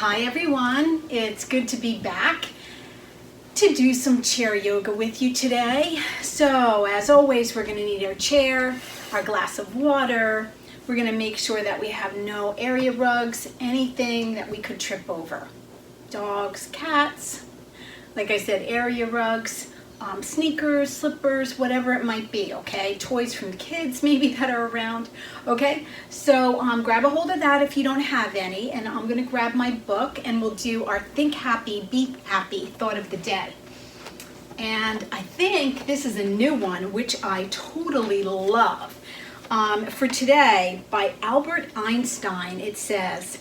Hi everyone, it's good to be back to do some chair yoga with you today. So as always, we're going to need our chair, our glass of water. We're going to make sure that we have no area rugs, anything that we could trip over. Dogs, cats, like I said, area rugs, sneakers, slippers, whatever it might be, okay? Toys from kids maybe that are around, okay? So grab a hold of that if you don't have any, and I'm gonna grab my book and we'll do our Think Happy, Be Happy thought of the day. And I think this is a new one, which I totally love. For today, by Albert Einstein, it says,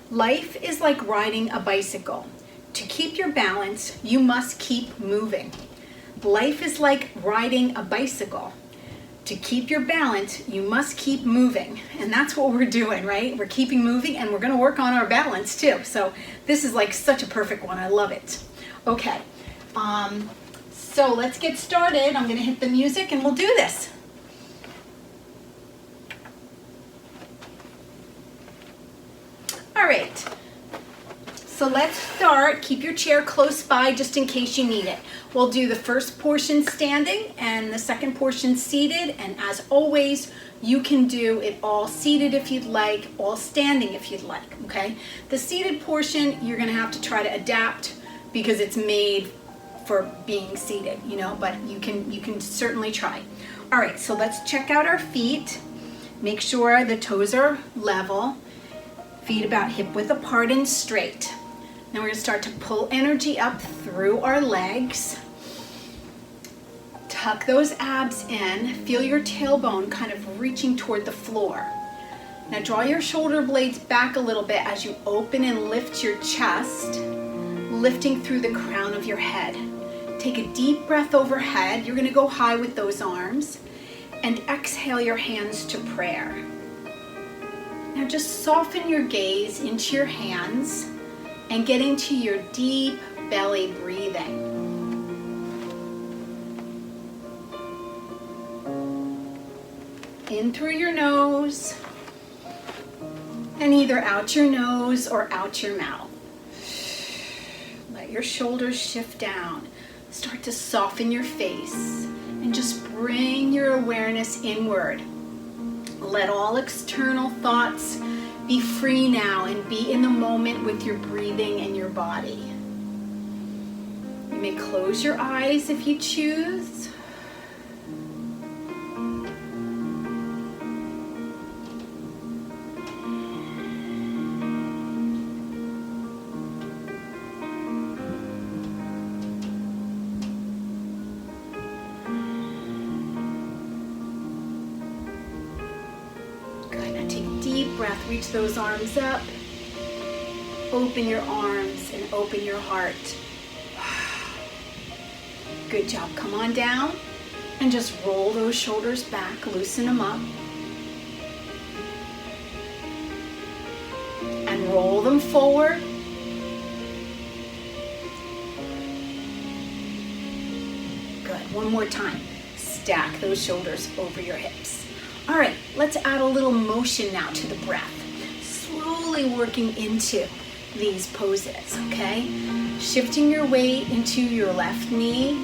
"Life is like riding a bicycle. To keep your balance, you must keep moving." Life is like riding a bicycle. To keep your balance, you must keep moving. And that's what we're doing, right? We're keeping moving and we're gonna work on our balance too. So this is like such a perfect one, I love it. Okay, so let's get started. I'm gonna hit the music and we'll do this. All right. So let's start. Keep your chair close by just in case you need it. We'll do the first portion standing and the second portion seated. And as always, you can do it all seated if you'd like, all standing if you'd like, okay? The seated portion, you're gonna have to try to adapt because it's made for being seated, you know, but you can certainly try. All right, so let's check out our feet. Make sure the toes are level, feet about hip width apart and straight. Now we're going to start to pull energy up through our legs. Tuck those abs in. Feel your tailbone kind of reaching toward the floor. Now draw your shoulder blades back a little bit as you open and lift your chest, lifting through the crown of your head. Take a deep breath overhead. You're going to go high with those arms. And exhale your hands to prayer. Now just soften your gaze into your hands and get into your deep belly breathing. In through your nose and either out your nose or out your mouth. Let your shoulders shift down. Start to soften your face and just bring your awareness inward. Let all external thoughts be free now and be in the moment with your breathing and your body. You may close your eyes if you choose. Breath, reach those arms up, open your arms and open your heart. Good job. Come on down and just roll those shoulders back, loosen them up, and roll them forward. Good. One more time. Stack those shoulders over your hips. All right, let's add a little motion now to the breath. Slowly working into these poses, okay? Shifting your weight into your left knee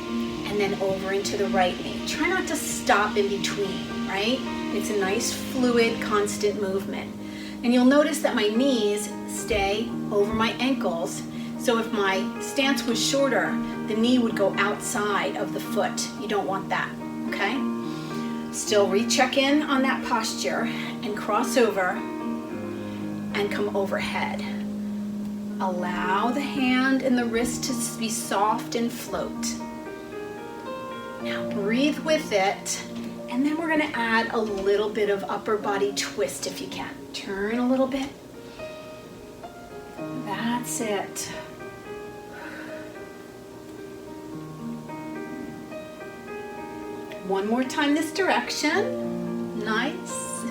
and then over into the right knee. Try not to stop in between, right? It's a nice fluid, constant movement. And you'll notice that my knees stay over my ankles. So if my stance was shorter, the knee would go outside of the foot. You don't want that, okay? Still recheck in on that posture and cross over and come overhead. Allow the hand and the wrist to be soft and float. Now breathe with it, and then we're going to add a little bit of upper body twist if you can. Turn a little bit. That's it. One more time this direction. Nice.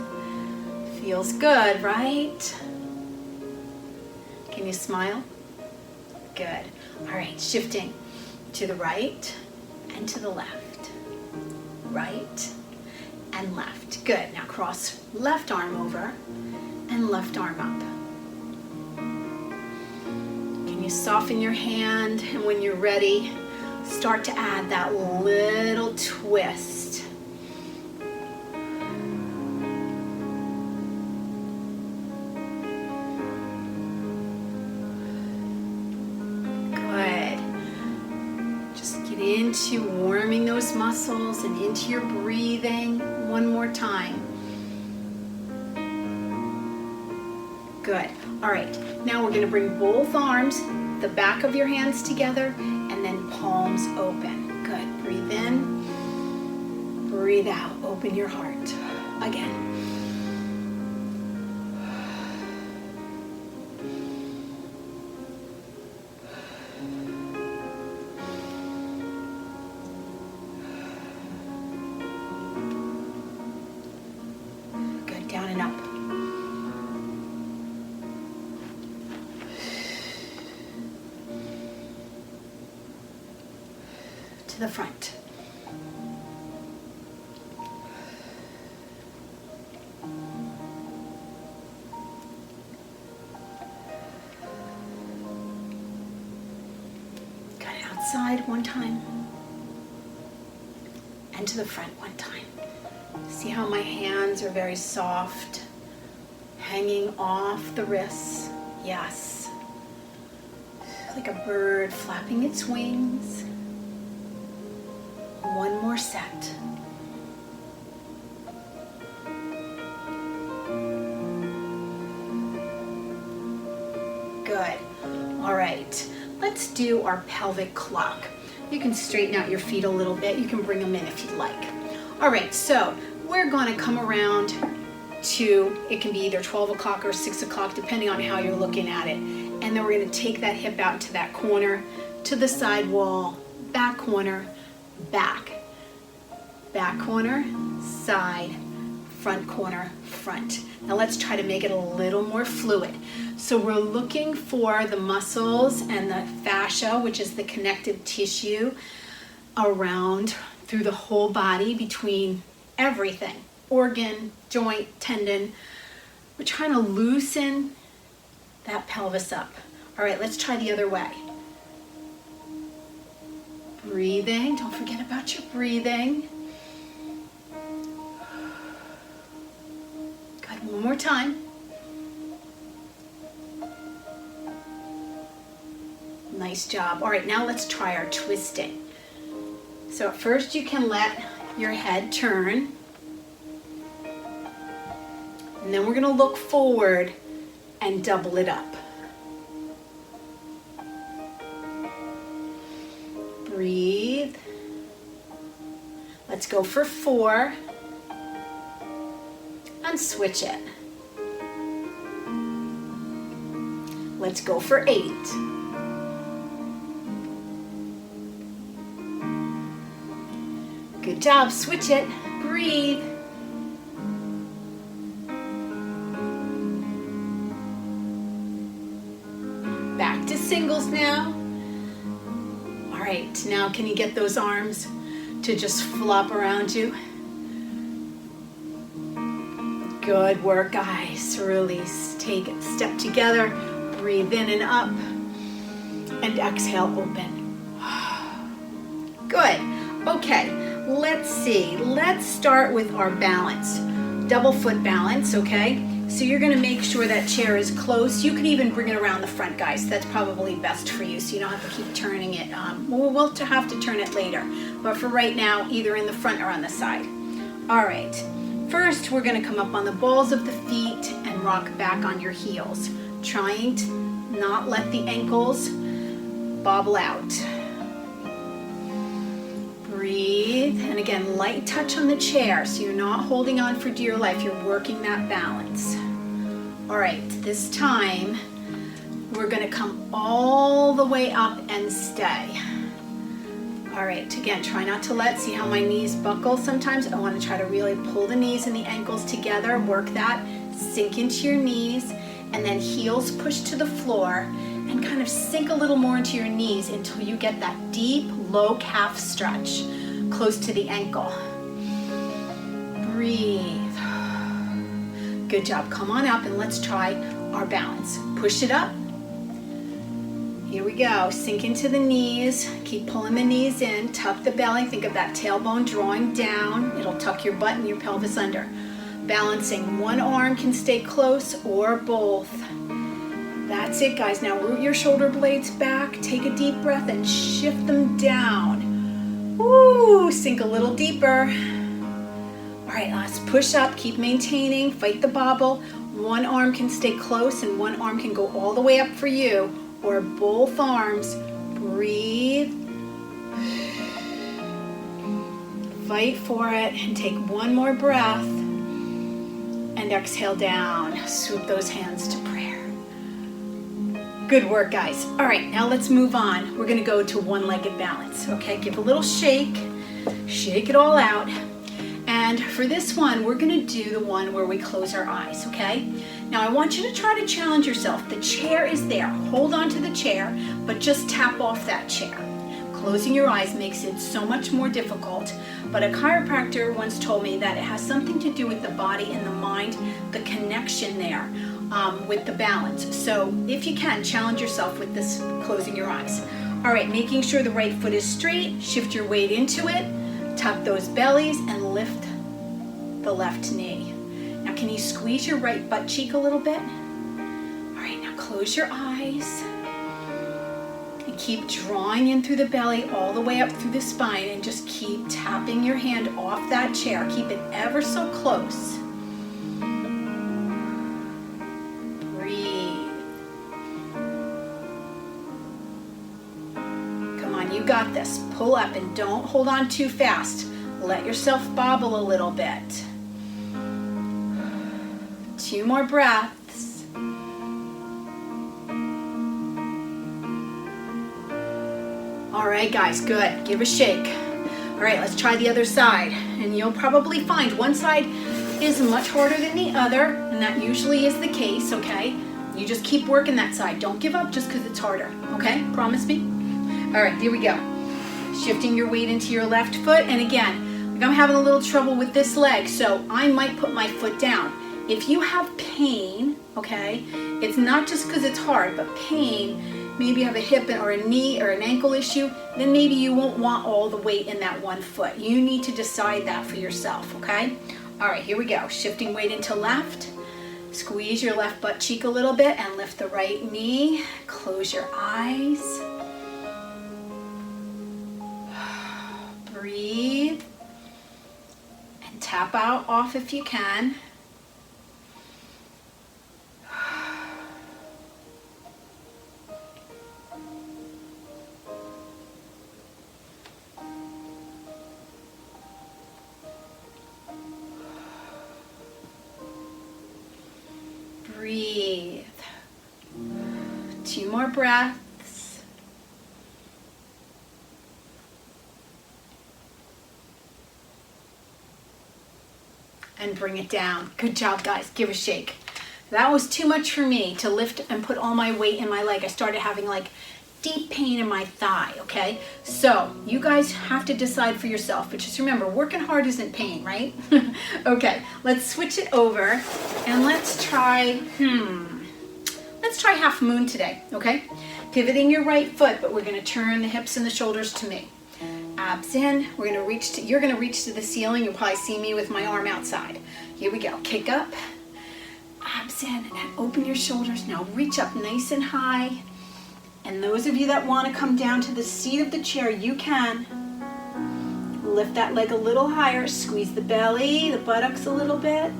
Feels good, right? Can you smile? Good. All right, shifting to the right and to the left. Right and left. Good. Now cross left arm over and left arm up. you soften your hand, and when you're ready, start to add that little twist. Good. Just get into warming those muscles and into your breathing one more time. Good. All right, now we're going to bring both arms, the back of your hands together, and then palms open. Good. Breathe in, breathe out, open your heart. Again. Good. Down and up. To the front. Got it outside one time and to the front one time. See how my hands are very soft, hanging off the wrists. Yes. Like a bird flapping its wings. One more set. Good. All right. Let's do our pelvic clock. You can straighten out your feet a little bit. You can bring them in if you'd like. All right, so we're going to come around to, it can be either 12 o'clock or 6 o'clock, depending on how you're looking at it. And then we're going to take that hip out to that corner, to the side wall, back corner, back corner, side, front corner, front. Now let's try to make it a little more fluid. So we're looking for the muscles and the fascia, which is the connective tissue around through the whole body, between everything, organ, joint, tendon. We're trying to loosen that pelvis up. All right, let's try the other way. Breathing, don't forget about your breathing. Good, one more time. Nice job. All right, now let's try our twisting. So at first you can let your head turn. And then we're gonna look forward and double it up. Breathe. Let's go for 4 and switch it. Let's go for 8. Good job, switch it, breathe. Back to singles now. All right, now can you get those arms to just flop around you? Good work, guys. Release, take it, step together, breathe in and up, and exhale, open. Good, okay. Let's see, let's start with our balance. Double foot balance, okay? So you're gonna make sure that chair is close. You can even bring it around the front, guys. That's probably best for you, so you don't have to keep turning it. We'll have to turn it later, but for right now, either in the front or on the side. All right, first we're gonna come up on the balls of the feet and rock back on your heels, trying to not let the ankles bobble out. Breathe, and again, light touch on the chair, so you're not holding on for dear life, you're working that balance. All right, this time, we're gonna come all the way up and stay. All right, again, try not to see how my knees buckle sometimes. I wanna try to really pull the knees and the ankles together, work that, sink into your knees, and then heels push to the floor, and kind of sink a little more into your knees until you get that deep, low calf stretch close to the ankle. Breathe. Good job. Come on up and let's try our balance. Push it up Here we go. Sink into the knees. Keep pulling the knees in. Tuck the belly. Think of that tailbone drawing down. It'll tuck your butt and your pelvis under. Balancing. One arm can stay close or both. That's it, guys. Now root your shoulder blades back. Take a deep breath and shift them down. Woo! Sink a little deeper. All right, let's push up. Keep maintaining. Fight the bobble. One arm can stay close and one arm can go all the way up for you, or both arms. Breathe. Fight for it and take one more breath and exhale down. Swoop those hands to prayer. Good work, guys. All right, now let's move on. We're gonna go to one-legged balance, okay? Give a little shake. Shake it all out. And for this one, we're gonna do the one where we close our eyes, okay? Now I want you to try to challenge yourself. The chair is there. Hold on to the chair, but just tap off that chair. Closing your eyes makes it so much more difficult, but a chiropractor once told me that it has something to do with the body and the mind, the connection there with the balance. So if you can, challenge yourself with this closing your eyes. All right, making sure the right foot is straight, shift your weight into it, tuck those bellies and lift the left knee. Now can you squeeze your right butt cheek a little bit? All right, now close your eyes and keep drawing in through the belly all the way up through the spine, and just keep tapping your hand off that chair. Keep it ever so close. Breathe. Come on, you got this. Pull up and don't hold on too fast. Let yourself bobble a little bit. 2 more breaths. All right, guys, good. Give a shake. All right, let's try the other side. And you'll probably find one side is much harder than the other, and that usually is the case, okay? You just keep working that side. Don't give up just because it's harder, okay? Promise me? All right, here we go. Shifting your weight into your left foot, and again, I'm having a little trouble with this leg, so I might put my foot down. If you have pain, okay, it's not just because it's hard, but pain, maybe you have a hip or a knee or an ankle issue, then maybe you won't want all the weight in that one foot. You need to decide that for yourself, okay? All right, here we go. Shifting weight into left. Squeeze your left butt cheek a little bit and lift the right knee. Close your eyes. Breathe. Tap out off if you can. Breathe. 2 more breaths. And bring it down. Good job, guys. Give a shake. That was too much for me to lift and put all my weight in my leg. I started having like deep pain in my thigh, okay? So you guys have to decide for yourself, but just remember, working hard isn't pain, right? Okay, let's switch it over and let's try half moon today, okay? Pivoting your right foot, but we're gonna turn the hips and the shoulders to me. Abs in, you're gonna reach to the ceiling. You'll probably see me with my arm outside. Here we go, kick up, abs in, and open your shoulders. Now reach up nice and high. And those of you that wanna come down to the seat of the chair, you can. Lift that leg a little higher, squeeze the belly, the buttocks a little bit.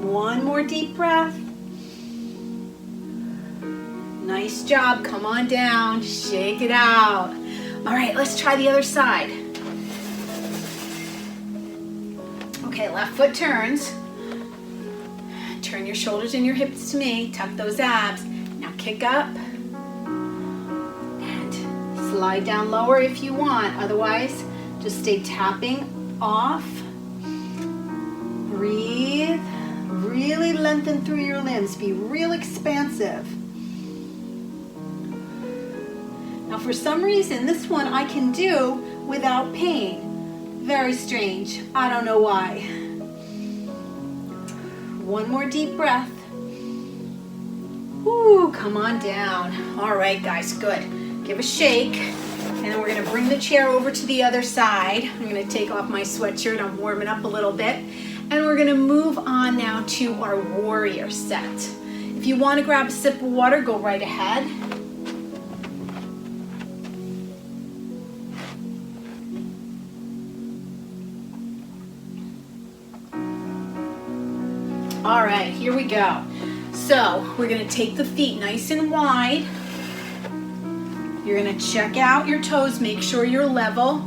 One more deep breath. Nice job, come on down, shake it out. All right, let's try the other side. Okay, left foot turns. Turn your shoulders and your hips to me, tuck those abs. Now kick up and slide down lower if you want. Otherwise, just stay tapping off. Breathe, really lengthen through your limbs, be real expansive. Now for some reason, this one I can do without pain. Very strange, I don't know why. One more deep breath. Woo, come on down. All right, guys, good. Give a shake. And then we're gonna bring the chair over to the other side. I'm gonna take off my sweatshirt. I'm warming up a little bit. And we're gonna move on now to our warrior set. If you wanna grab a sip of water, go right ahead. All right, here we go. So we're gonna take the feet nice and wide. You're gonna check out your toes, make sure you're level,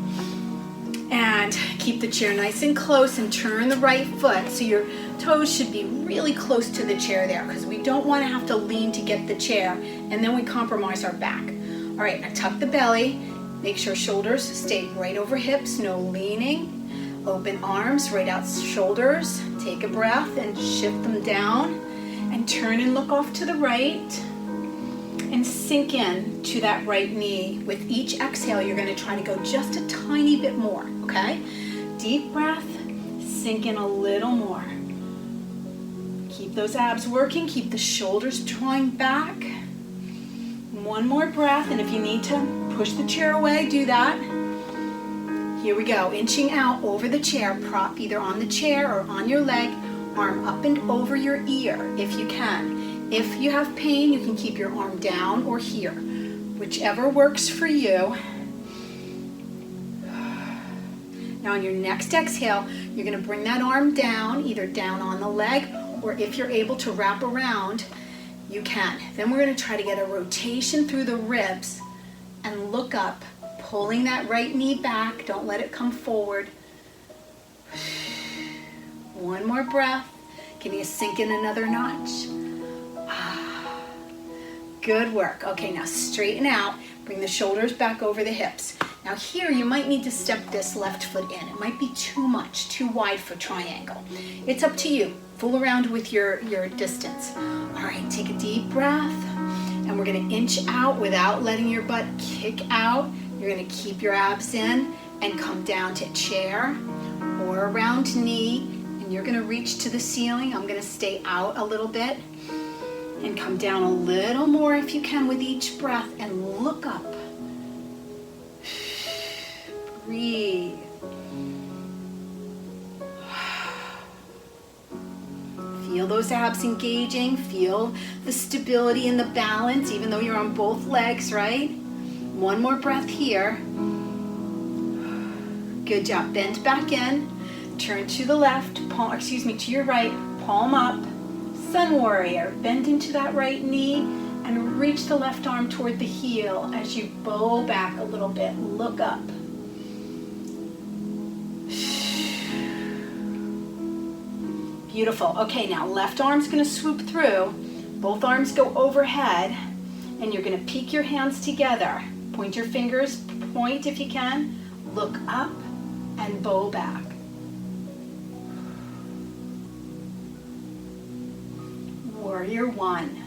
and keep the chair nice and close and turn the right foot. So your toes should be really close to the chair there because we don't wanna have to lean to get the chair and then we compromise our back. All right, now tuck the belly. Make sure shoulders stay right over hips, no leaning. Open arms, right out shoulders. Take a breath and shift them down and turn and look off to the right and sink in to that right knee. With each exhale, you're gonna try to go just a tiny bit more, okay? Deep breath, sink in a little more. Keep those abs working, keep the shoulders drawing back. One more breath, and if you need to push the chair away, do that. Here we go, inching out over the chair, prop either on the chair or on your leg, arm up and over your ear if you can. If you have pain, you can keep your arm down or here, whichever works for you. Now on your next exhale, you're gonna bring that arm down, either down on the leg, or if you're able to wrap around, you can. Then we're gonna try to get a rotation through the ribs and look up, pulling that right knee back. Don't let it come forward. One more breath. Can you sink in another notch? Good work. Okay, now straighten out. Bring the shoulders back over the hips. Now here you might need to step this left foot in. It might be too much, too wide for triangle. It's up to you. Fool around with your distance. All right, take a deep breath. And we're gonna inch out without letting your butt kick out. You're gonna keep your abs in and come down to chair or a round knee, and you're gonna reach to the ceiling. I'm gonna stay out a little bit and come down a little more if you can with each breath and look up. Breathe. Feel those abs engaging, feel the stability and the balance, even though you're on both legs, right? One more breath here. Good job. Bend back in. Turn to the left, to your right, palm up. Sun warrior. Bend into that right knee and reach the left arm toward the heel as you bow back a little bit. Look up. Beautiful. Okay, now left arm's gonna swoop through. Both arms go overhead and you're gonna peek your hands together. Point your fingers, point if you can, look up and bow back. Warrior one.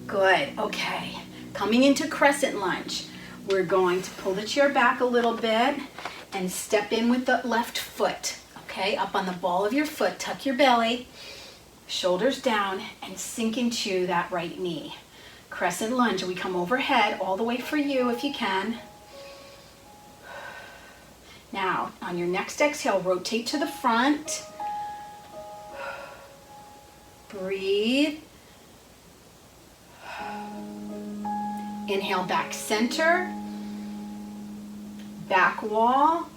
Good, okay. Coming into crescent lunge. We're going to pull the chair back a little bit and step in with the left foot. Okay, up on the ball of your foot, tuck your belly, shoulders down, and sink into that right knee. Crescent lunge, we come overhead all the way for you if you can. Now, on your next exhale, rotate to the front. Breathe. Inhale, back center. Back wall.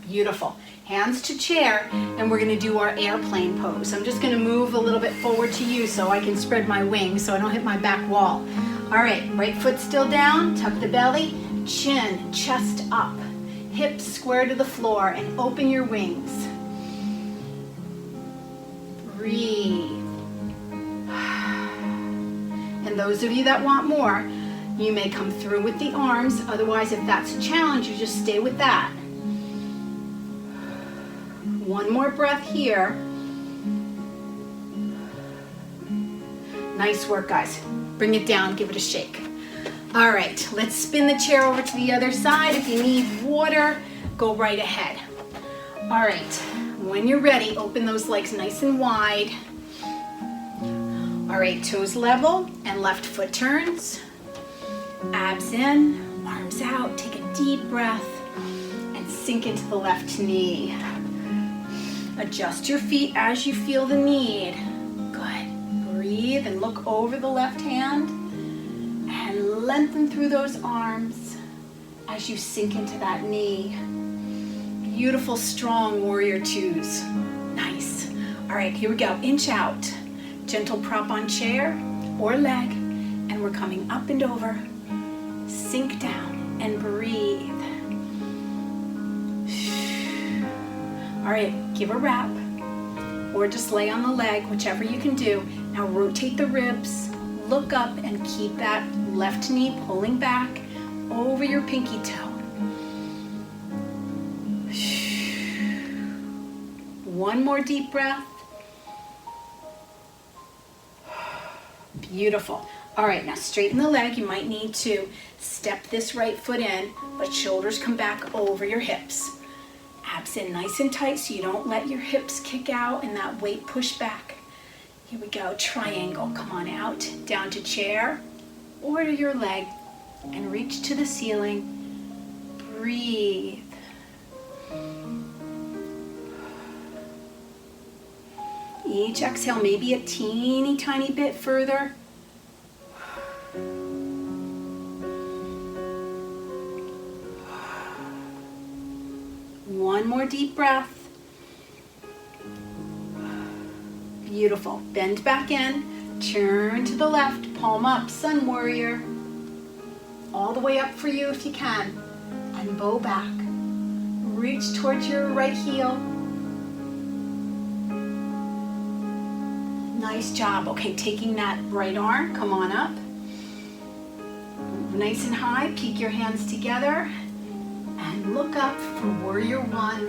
Beautiful. Hands to chair, and we're gonna do our airplane pose. I'm just gonna move a little bit forward to you so I can spread my wings so I don't hit my back wall. All right, right foot still down, tuck the belly, chin, chest up, hips square to the floor, and open your wings. Breathe. And those of you that want more, you may come through with the arms. Otherwise, if that's a challenge, you just stay with that. One more breath here. Nice work, guys. Bring it down, give it a shake. All right, let's spin the chair over to the other side. If you need water, go right ahead. All right, when you're ready, open those legs nice and wide. All right, toes level and left foot turns. Abs in, arms out. Take a deep breath and sink into the left knee. Adjust your feet as you feel the need. Good. Breathe and look over the left hand and lengthen through those arms as you sink into that knee. Beautiful, strong warrior twos. Nice. All right, here we go. Inch out. Gentle prop on chair or leg, and we're coming up and over. Sink down and breathe. All right, give a wrap or just lay on the leg, whichever you can do. Now rotate the ribs, look up, and keep that left knee pulling back over your pinky toe. One more deep breath. Beautiful. All right, now straighten the leg. You might need to step this right foot in, but shoulders come back over your hips. Abs in nice and tight so you don't let your hips kick out and that weight push back. Here we go, triangle. Come on out, down to chair or to your leg and reach to the ceiling. Breathe. Each exhale, maybe a teeny tiny bit further. One more deep breath. Beautiful. Bend back in, turn to the left, palm up, sun warrior. All the way up for you if you can. And bow back. Reach towards your right heel. Nice job. Okay, taking that right arm, come on up. Nice and high, peek your hands together. And look up for warrior one.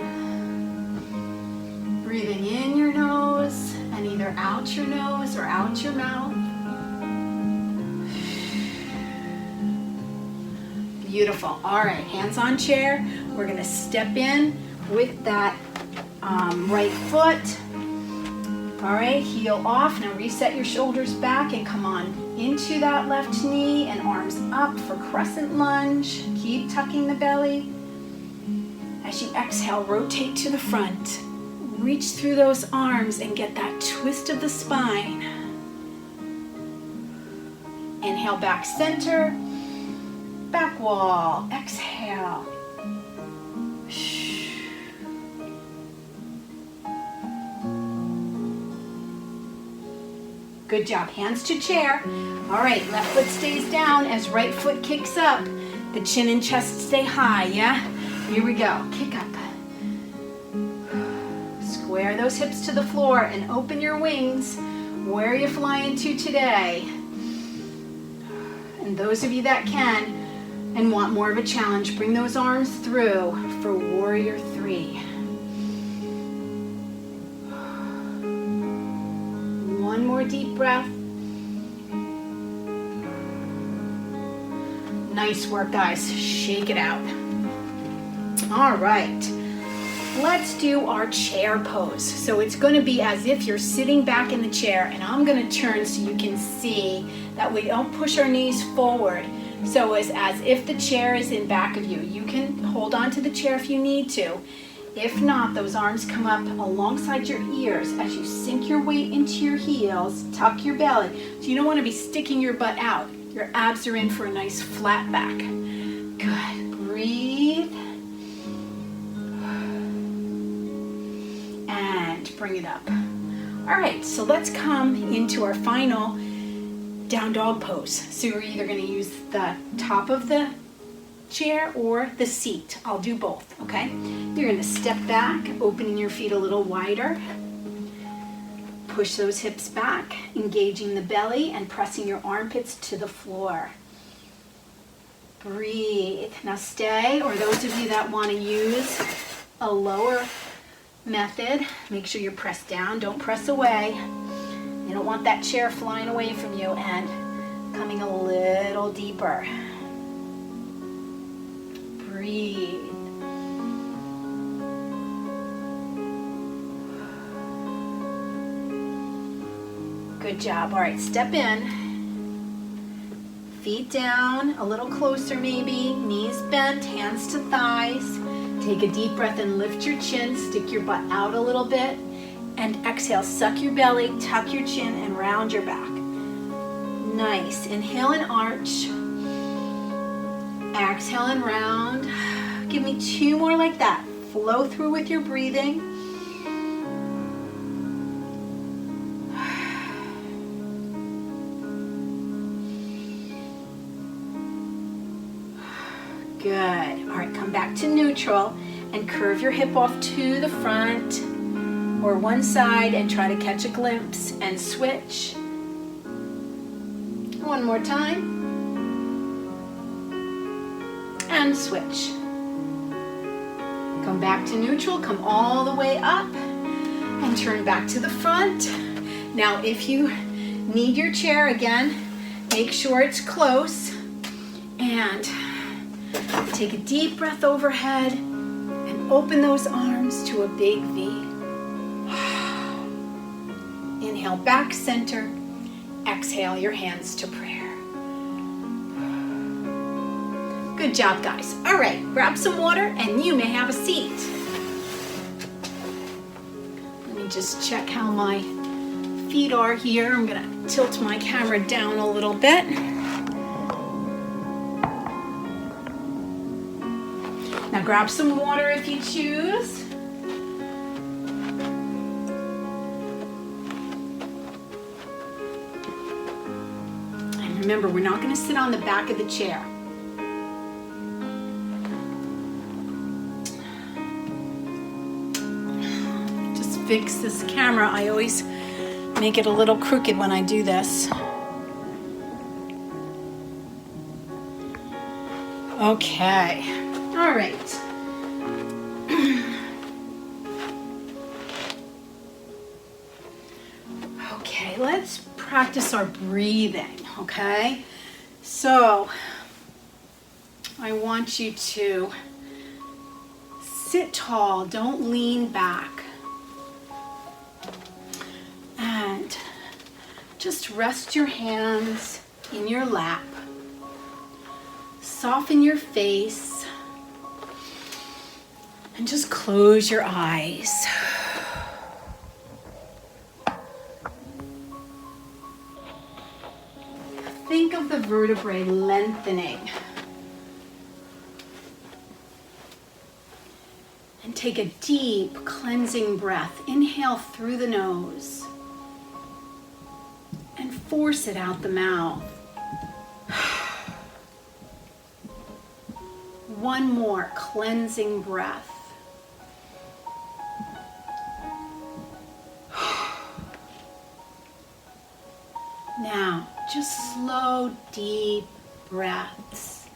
Breathing in your nose and either out your nose or out your mouth. Beautiful. All right, hands on chair. We're gonna step in with that right foot. All right, heel off. Now reset your shoulders back and come on into that left knee and arms up for crescent lunge. Keep tucking the belly. As you exhale, rotate to the front. Reach through those arms and get that twist of the spine. Inhale, back center. Back wall. Exhale. Good job. Hands to chair. All right, left foot stays down as right foot kicks up. The chin and chest stay high, yeah? Here we go. Kick up. Square those hips to the floor and open your wings. Where are you flying to today? And those of you that can and want more of a challenge, bring those arms through for warrior three. One more deep breath. Nice work, guys. Shake it out. All right. Let's do our chair pose. So it's going to be as if you're sitting back in the chair, and I'm going to turn so you can see that we don't push our knees forward. So it's as if the chair is in back of you. You can hold on to the chair if you need to. If not, those arms come up alongside your ears as you sink your weight into your heels, tuck your belly. So you don't want to be sticking your butt out. Your abs are in for a nice flat back. Good. Breathe. And bring it up. All right, so let's come into our final down dog pose. So we're either going to use the top of the chair or the seat. I'll do both, okay? You're going to step back, opening your feet a little wider. Push those hips back, engaging the belly and pressing your armpits to the floor. Breathe. Now stay, or those of you that want to use a lower method, make sure you're pressed down, don't press away. You don't want that chair flying away from you, and coming a little deeper. Breathe. Good job. All right, step in. Feet down, a little closer maybe. Knees bent, hands to thighs. Take a deep breath and lift your chin. Stick your butt out a little bit. And exhale, suck your belly, tuck your chin, and round your back. Nice. Inhale and arch. Exhale and round. Give me 2 more like that. Flow through with your breathing. Good. All right, come back to neutral and curve your hip off to the front or one side and try to catch a glimpse and switch. One more time. And switch. Come back to neutral, come all the way up and turn back to the front. Now, if you need your chair again, make sure it's close and take a deep breath overhead and open those arms to a big V. Inhale, back center. Exhale, your hands to prayer. Good job, guys. All right, grab some water and you may have a seat. Let me just check how my feet are here. I'm gonna tilt my camera down a little bit. Now grab some water if you choose. And remember, we're not going to sit on the back of the chair. Just fix this camera. I always make it a little crooked when I do this. Okay. All right. Okay, let's practice our breathing, okay? So, I want you to sit tall, don't lean back. And just rest your hands in your lap. Soften your face. And just close your eyes. Think of the vertebrae lengthening. And take a deep cleansing breath. Inhale through the nose. And force it out the mouth. One more cleansing breath. Now, just slow, deep breaths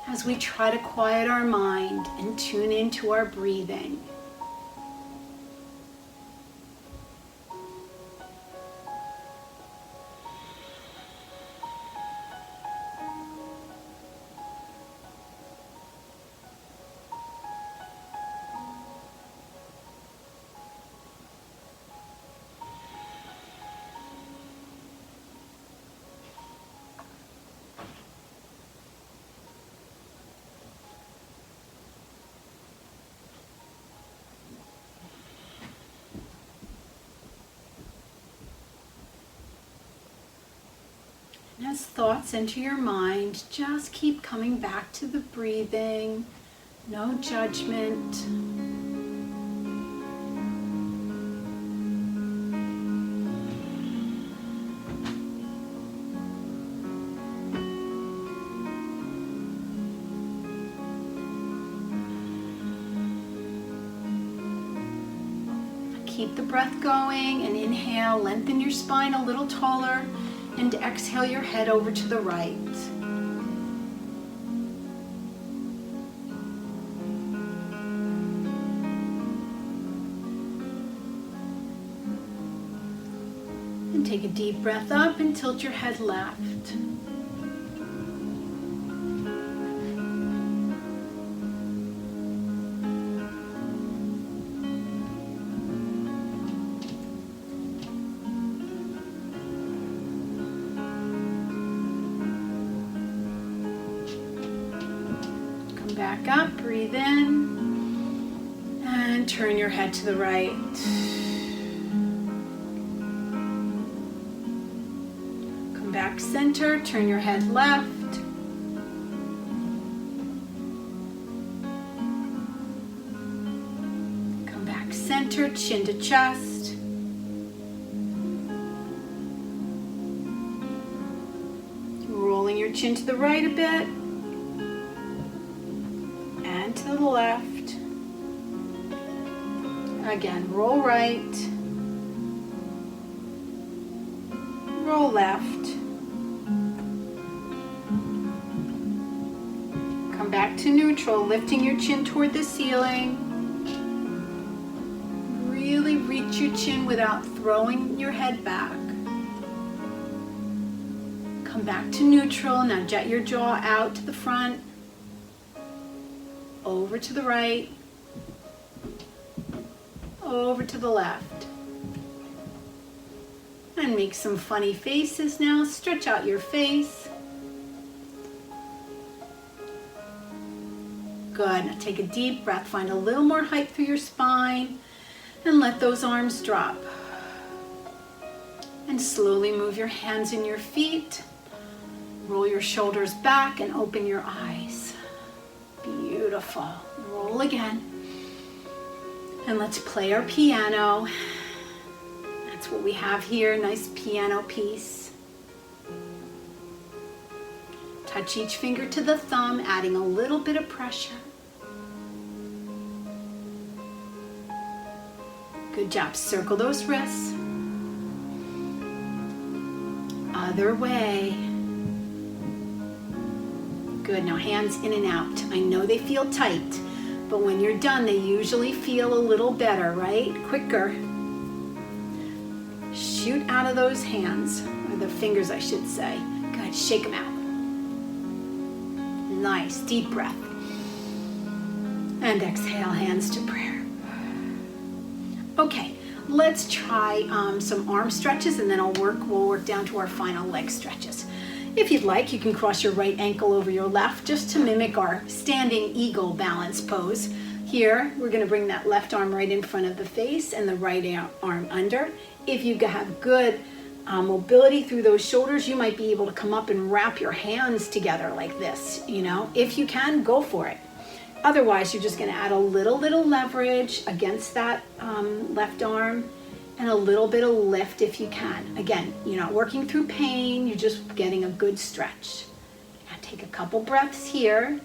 as we try to quiet our mind and tune into our breathing. And as thoughts enter your mind, just keep coming back to the breathing. No judgment. Keep the breath going and inhale, lengthen your spine a little taller. And exhale your head over to the right. And take a deep breath up and tilt your head left. back up, breathe in, and turn your head to the right. Come back center, turn your head left. Come back center, chin to chest. Rolling your chin to the right a bit. And to the left. Again, roll right, roll left, come back to neutral, lifting your chin toward the ceiling. Really reach your chin without throwing your head back. Come back to neutral, now jet your jaw out to the front, over to the right, over to the left. And make some funny faces now. Stretch out your face. Good. Now take a deep breath. Find a little more height through your spine and let those arms drop. And slowly move your hands and your feet. Roll your shoulders back and open your eyes. Beautiful. Roll again. And let's play our piano. That's what we have here, nice piano piece. Touch each finger to the thumb, adding a little bit of pressure. Good job, circle those wrists. Other way. Good, now hands in and out. I know they feel tight. But when you're done, they usually feel a little better, right? Quicker. Shoot out of those hands, or the fingers, I should say. Good, shake them out. Nice, deep breath. And exhale, hands to prayer. Okay, let's try some arm stretches, and then we'll work down to our final leg stretches. If you'd like, you can cross your right ankle over your left just to mimic our standing eagle balance pose. Here, we're going to bring that left arm right in front of the face and the right arm under. If you have good mobility through those shoulders, you might be able to come up and wrap your hands together like this, you know. If you can, go for it. Otherwise, you're just going to add a little leverage against that left arm. And a little bit of lift if you can. Again, you're not working through pain, you're just getting a good stretch. Now take a couple breaths here.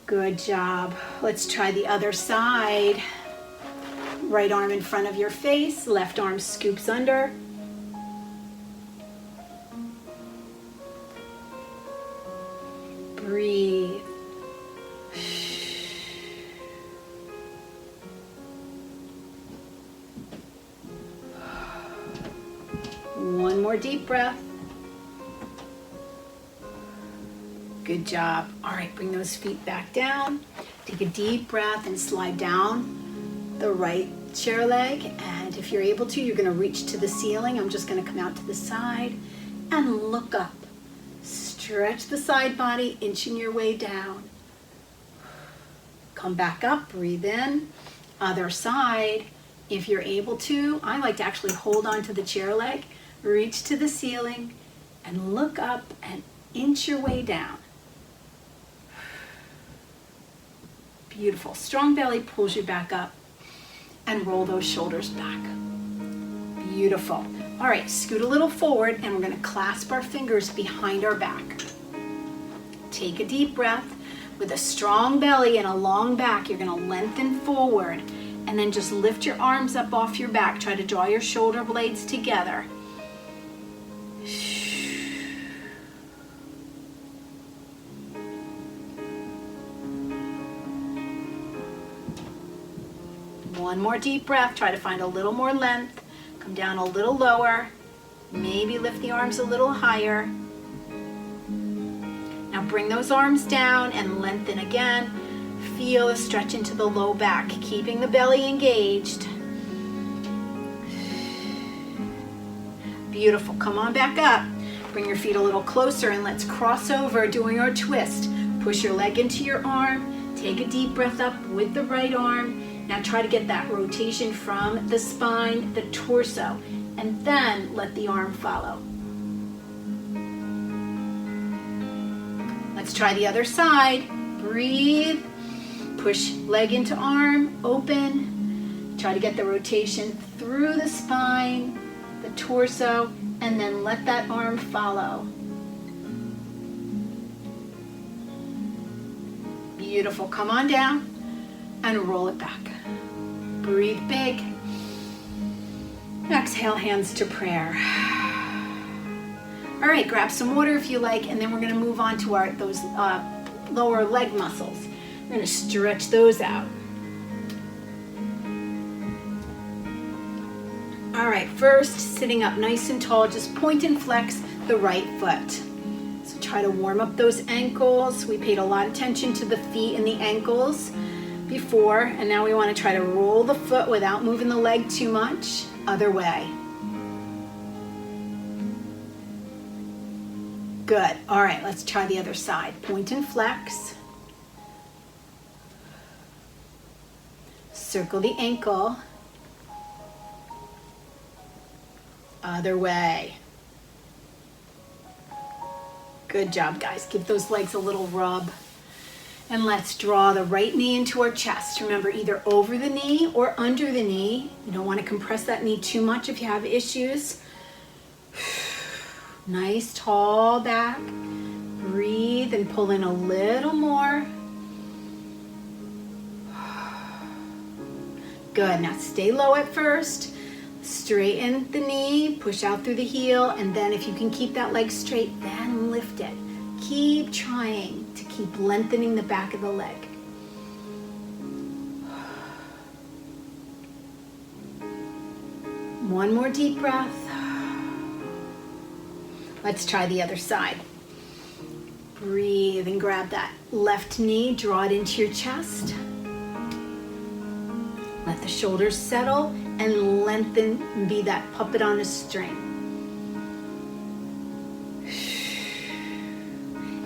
Good job. Let's try the other side. Right arm in front of your face, left arm scoops under. Breathe. One more deep breath. Good job. All right, bring those feet back down. Take a deep breath and slide down the right chair leg. And if you're able to, you're going to reach to the ceiling. I'm just going to come out to the side and look up. Stretch the side body, inching your way down. Come back up, breathe in. Other side. If you're able to, I like to actually hold on to the chair leg. Reach to the ceiling and look up and inch your way down. Beautiful. Strong belly pulls you back up and roll those shoulders back. Beautiful. All right, scoot a little forward and we're going to clasp our fingers behind our back. Take a deep breath. With a strong belly and a long back, you're going to lengthen forward and then just lift your arms up off your back. Try to draw your shoulder blades together. One more deep breath. Try to find a little more length. Come down a little lower. Maybe lift the arms a little higher. Now bring those arms down and lengthen again. Feel a stretch into the low back, keeping the belly engaged. Beautiful. Come on back up. Bring your feet a little closer and let's cross over doing our twist. Push your leg into your arm. Take a deep breath up with the right arm. Now try to get that rotation from the spine, the torso, and then let the arm follow. Let's try the other side. Breathe. Push leg into arm, open. Try to get the rotation through the spine, the torso, and then let that arm follow. Beautiful. Come on down and roll it back. Breathe big. Exhale, hands to prayer. All right, grab some water if you like, and then we're going to move on to those lower leg muscles. We're going to stretch those out. All right, first, sitting up nice and tall, just point and flex the right foot. So try to warm up those ankles. We paid a lot of attention to the feet and the ankles before, and now we want to try to roll the foot without moving the leg too much. Other way. Good. All right, let's try the other side. Point and flex. Circle the ankle. Other way. Good job, guys. Give those legs a little rub. And let's draw the right knee into our chest. Remember, either over the knee or under the knee. You don't want to compress that knee too much if you have issues. Nice tall back. Breathe and pull in a little more. Good. Now stay low at first. Straighten the knee, push out through the heel, and then if you can keep that leg straight, then lift it. Keep trying to keep lengthening the back of the leg. One more deep breath. Let's try the other side. Breathe and grab that left knee, draw it into your chest. Let the shoulders settle and lengthen and be that puppet on a string.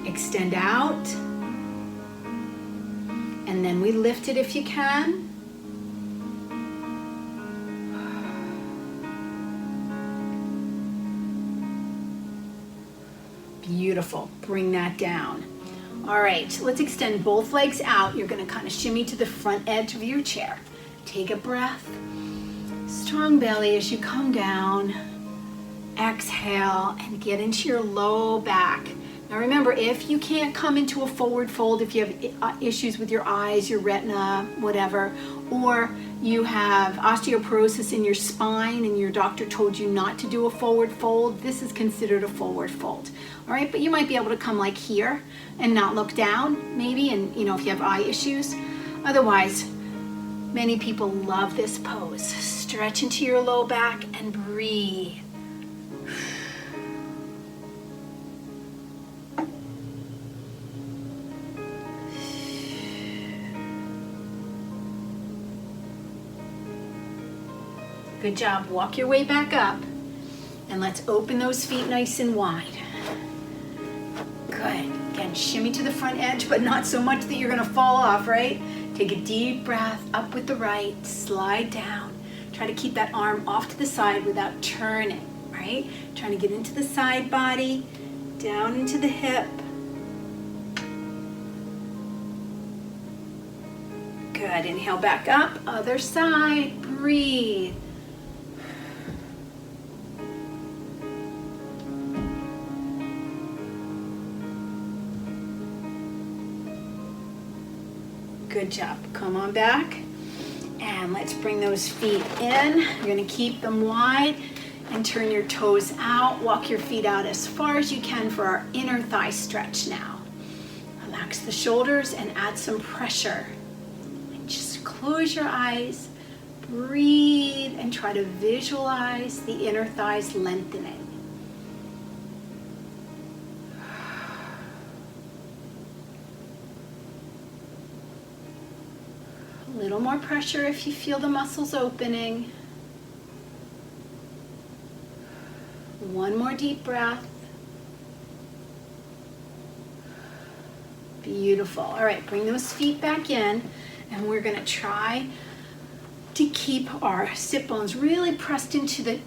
Extend out. And then we lift it if you can. Beautiful. Bring that down. All right, let's extend both legs out. You're going to kind of shimmy to the front edge of your chair. Take a breath. Strong belly as you come down. Exhale and get into your low back. Now remember, if you can't come into a forward fold, if you have issues with your eyes, your retina, whatever, or you have osteoporosis in your spine and your doctor told you not to do a forward fold, this is considered a forward fold. All right, but you might be able to come like here and not look down, maybe, and if you have eye issues. Otherwise, many people love this pose. Stretch into your low back and breathe. Good job. Walk your way back up. And let's open those feet nice and wide. Good. Again, shimmy to the front edge, but not so much that you're going to fall off, right? Take a deep breath up with the right. Slide down. Try to keep that arm off to the side without turning, right? Trying to get into the side body, down into the hip. Good. Inhale back up. Other side. Breathe. Good job. Come on back. And let's bring those feet in. You're going to keep them wide and turn your toes out. Walk your feet out as far as you can for our inner thigh stretch now. Relax the shoulders and add some pressure. And just close your eyes. Breathe and try to visualize the inner thighs lengthening. A little more pressure if you feel the muscles opening. One more deep breath. Beautiful. All right, bring those feet back in, and we're going to try to keep our sit bones really pressed into the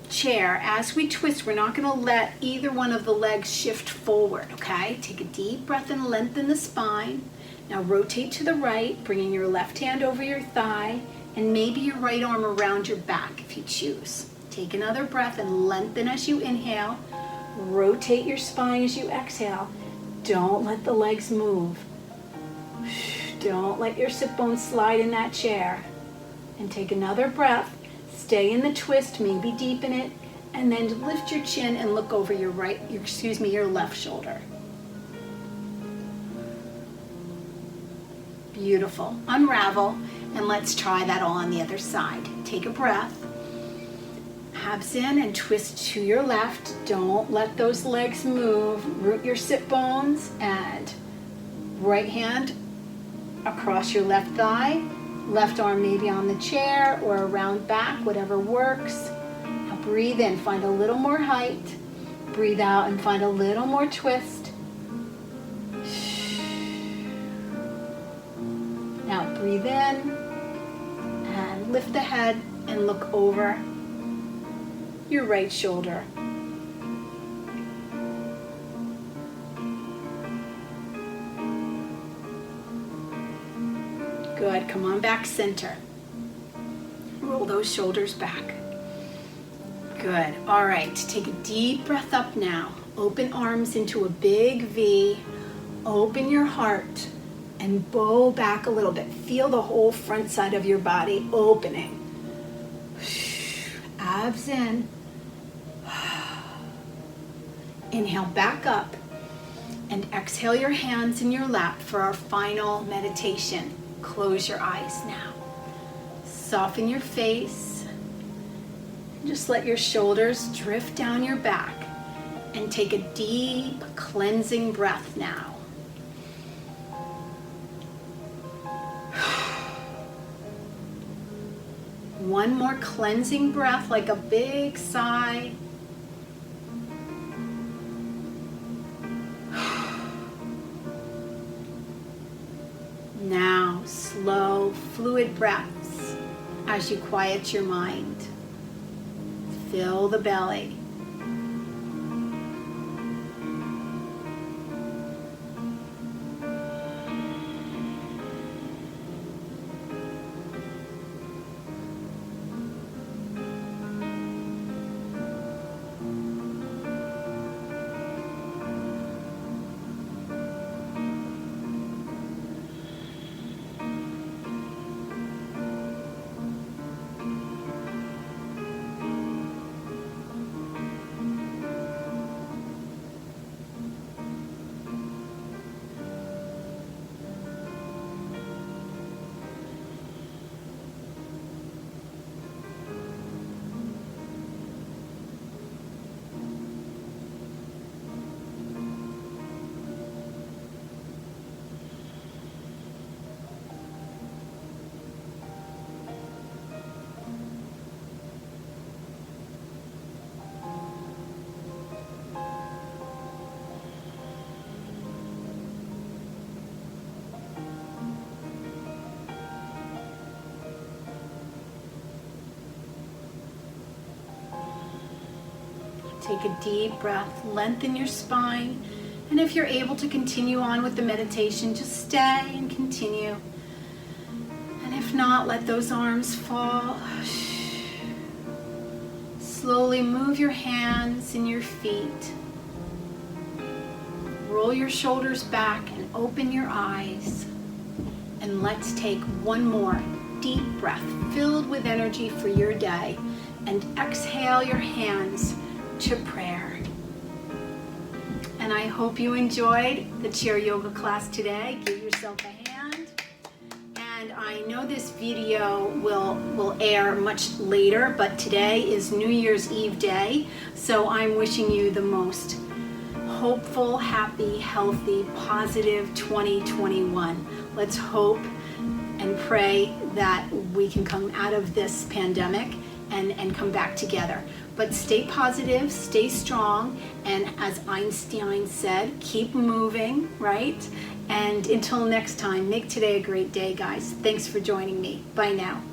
chair. As we twist, we're not going to let either one of the legs shift forward, okay? Take a deep breath and lengthen the spine. Now rotate to the right, bringing your left hand over your thigh, and maybe your right arm around your back if you choose. Take another breath and lengthen as you inhale. Rotate your spine as you exhale. Don't let the legs move. Don't let your sit bones slide in that chair. And take another breath. Stay in the twist, maybe deepen it, and then lift your chin and look over your your left shoulder. Beautiful. Unravel, and let's try that all on the other side. Take a breath. Abs in and twist to your left. Don't let those legs move. Root your sit bones and right hand across your left thigh. Left arm maybe on the chair or around back, whatever works. Now breathe in, find a little more height. Breathe out and find a little more twist. Now breathe in and lift the head and look over your right shoulder. Good, come on back center. Roll those shoulders back. Good, all right, take a deep breath up now. Open arms into a big V. Open your heart and bow back a little bit. Feel the whole front side of your body opening. Abs in. Inhale back up and exhale your hands in your lap for our final meditation. Close your eyes now. Soften your face. Just let your shoulders drift down your back and take a deep cleansing breath now. One more cleansing breath, like a big sigh. Now, slow, fluid breaths as you quiet your mind. Fill the belly. Take a deep breath, lengthen your spine, and if you're able to continue on with the meditation, just stay and continue. And if not, let those arms fall. Slowly move your hands and your feet. Roll your shoulders back and open your eyes. And let's take one more deep breath filled with energy for your day. And exhale your hands to prayer. And I hope you enjoyed the chair yoga class today. Give yourself a hand. And I know this video will air much later, but today is New Year's Eve day. So I'm wishing you the most hopeful, happy, healthy, positive 2021. Let's hope and pray that we can come out of this pandemic and come back together. But stay positive, stay strong, and as Einstein said, keep moving, right? And until next time, make today a great day, guys. Thanks for joining me. Bye now.